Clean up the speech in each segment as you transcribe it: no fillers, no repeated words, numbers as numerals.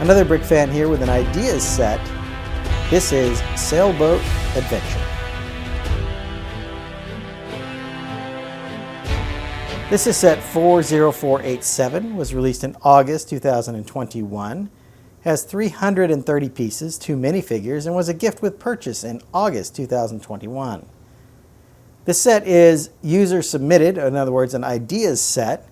Another brick fan here with an Ideas set. This is Sailboat Adventure. This is set 40487, was released in August 2021, has 330 pieces, 2 minifigures, and was a gift with purchase in August 2021. This set is user submitted, in other words, an Ideas set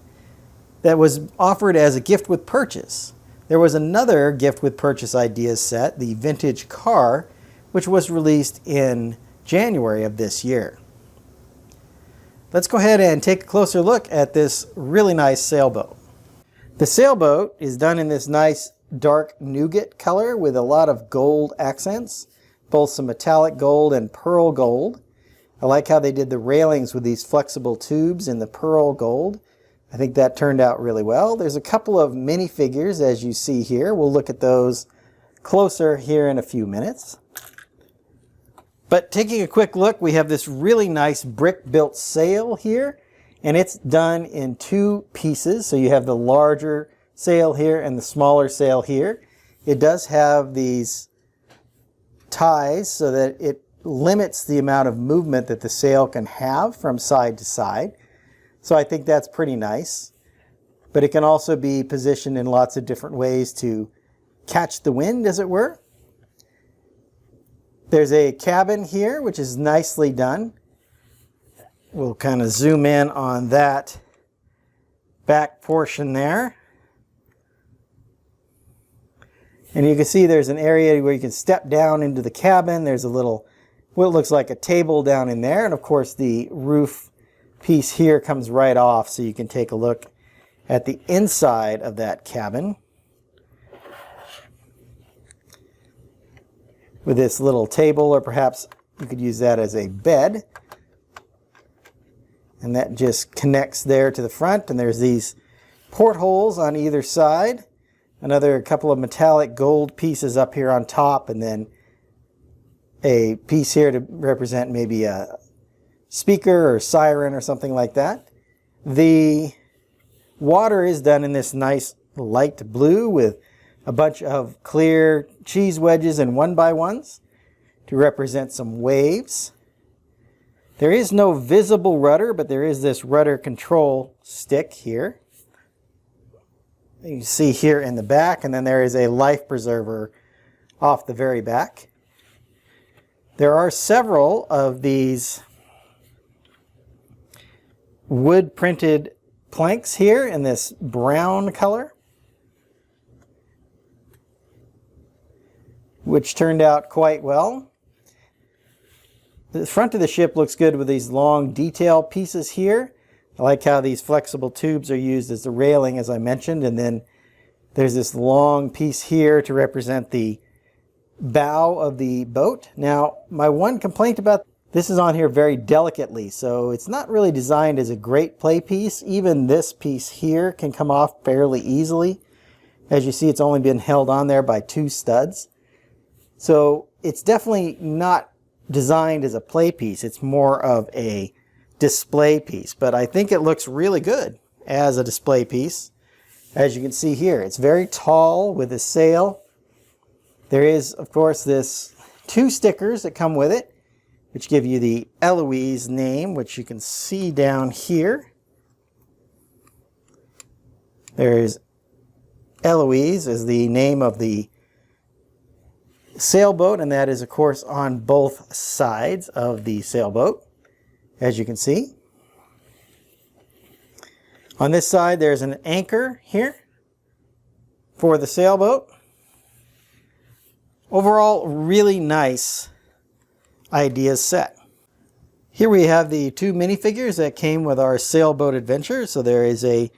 that was offered as a gift with purchase. There was another gift with purchase Ideas set, the Vintage Car, which was released in January of this year. Let's go ahead and take a closer look at this really nice sailboat. The sailboat is done in this nice dark nougat color with a lot of gold accents, both some metallic gold and pearl gold. I like how they did the railings with these flexible tubes in the pearl gold. I think that turned out really well. There's a couple of minifigures as you see here. We'll look at those closer here in a few minutes. But taking a quick look, we have this really nice brick-built sail here, and it's done in 2 pieces. So you have the larger sail here and the smaller sail here. It does have these ties so that it limits the amount of movement that the sail can have from side to side. So I think that's pretty nice. But it can also be positioned in lots of different ways to catch the wind, as it were. There's a cabin here, which is nicely done. We'll kind of zoom in on that back portion there. And you can see there's an area where you can step down into the cabin. There's a little, what looks like a table down in there. And of course the roof piece here comes right off, so you can take a look at the inside of that cabin. With this little table, or perhaps you could use that as a bed. And that just connects there to the front, and there's these portholes on either side. Another couple of metallic gold pieces up here on top, and then a piece here to represent maybe a speaker or siren or something like that. The water is done in this nice light blue with a bunch of clear cheese wedges and 1x1s to represent some waves. There is no visible rudder, but there is this rudder control stick here. You see here in the back, and then there is a life preserver off the very back. There are several of these wood printed planks here in this brown color, which turned out quite well. The front of the ship looks good with these long detail pieces here. I like how these flexible tubes are used as the railing, as I mentioned, and then there's this long piece here to represent the bow of the boat. Now, my one complaint about this is on here very delicately, so it's not really designed as a great play piece. Even this piece here can come off fairly easily. As you see, it's only been held on there by 2 studs. So it's definitely not designed as a play piece. It's more of a display piece, but I think it looks really good as a display piece. As you can see here, it's very tall with a sail. There is, of course, this 2 stickers that come with it, which give you the Eloise name, which you can see down here. There's Eloise is the name of the sailboat, and that is, of course, on both sides of the sailboat, as you can see. On this side, there's an anchor here for the sailboat. Overall, really nice Ideas set. Here we have the 2 minifigures that came with our Sailboat Adventure. So there is a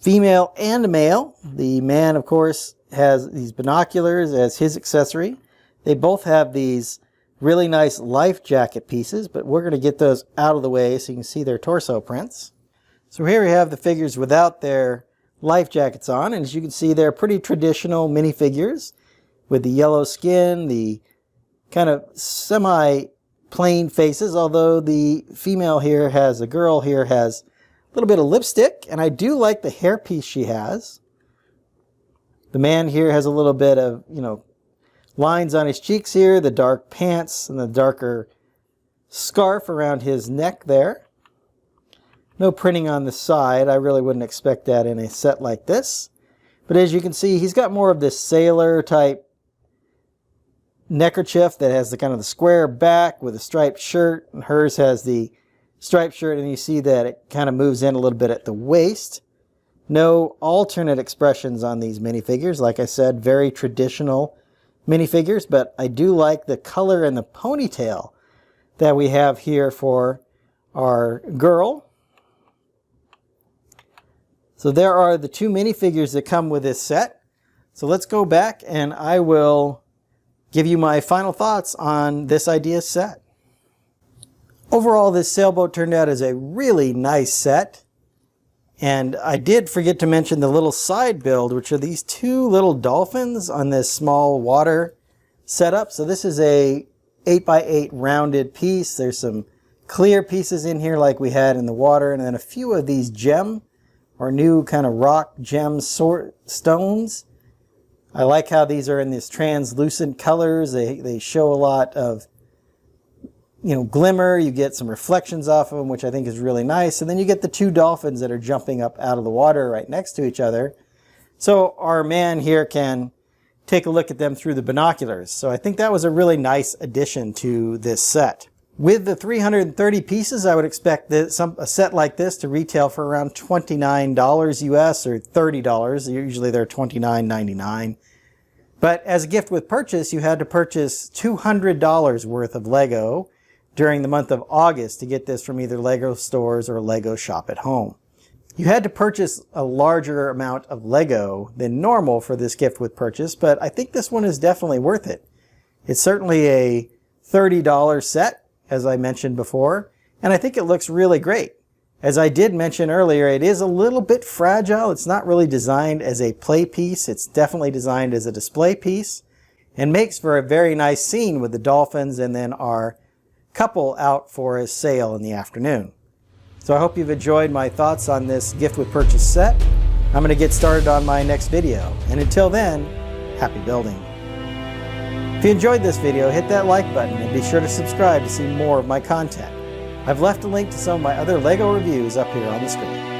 female and a male. The man, of course, has these binoculars as his accessory. They both have these really nice life jacket pieces, but we're going to get those out of the way so you can see their torso prints. So here we have the figures without their life jackets on, and as you can see, they're pretty traditional minifigures with the yellow skin, the kind of semi-plain faces, although the female here has, the girl here has a little bit of lipstick, and I do like the hairpiece she has. The man here has a little bit of, lines on his cheeks here, the dark pants and the darker scarf around his neck there. No printing on the side. I really wouldn't expect that in a set like this. But as you can see, he's got more of this sailor type neckerchief that has the kind of the square back with a striped shirt, and hers has the striped shirt, and you see that it kind of moves in a little bit at the waist. No alternate expressions on these minifigures. Like I said, very traditional minifigures, but I do like the color and the ponytail that we have here for our girl. So there are the two minifigures that come with this set. So let's go back and I will give you my final thoughts on this Ideas set. Overall, this sailboat turned out as a really nice set. And I did forget to mention the little side build, which are these two little dolphins on this small water setup. So this is a 8x8 rounded piece. There's some clear pieces in here like we had in the water, and then a few of these gem or new kind of rock gem sort stones. I like how these are in these translucent colors. They show a lot of glimmer. You get some reflections off of them, which I think is really nice. And then you get the two dolphins that are jumping up out of the water right next to each other. So our man here can take a look at them through the binoculars. So I think that was a really nice addition to this set. With the 330 pieces, I would expect a set like this to retail for around $29 US or $30. Usually they're $29.99. But as a gift with purchase, you had to purchase $200 worth of Lego during the month of August to get this from either Lego stores or Lego Shop at Home. You had to purchase a larger amount of Lego than normal for this gift with purchase, but I think this one is definitely worth it. It's certainly a $30 set, as I mentioned before, and I think it looks really great. As I did mention earlier, it is a little bit fragile. It's not really designed as a play piece. It's definitely designed as a display piece and makes for a very nice scene with the dolphins and then our couple out for a sail in the afternoon. So I hope you've enjoyed my thoughts on this gift with purchase set. I'm going to get started on my next video. And until then, happy building. If you enjoyed this video, hit that like button and be sure to subscribe to see more of my content. I've left a link to some of my other LEGO reviews up here on the screen.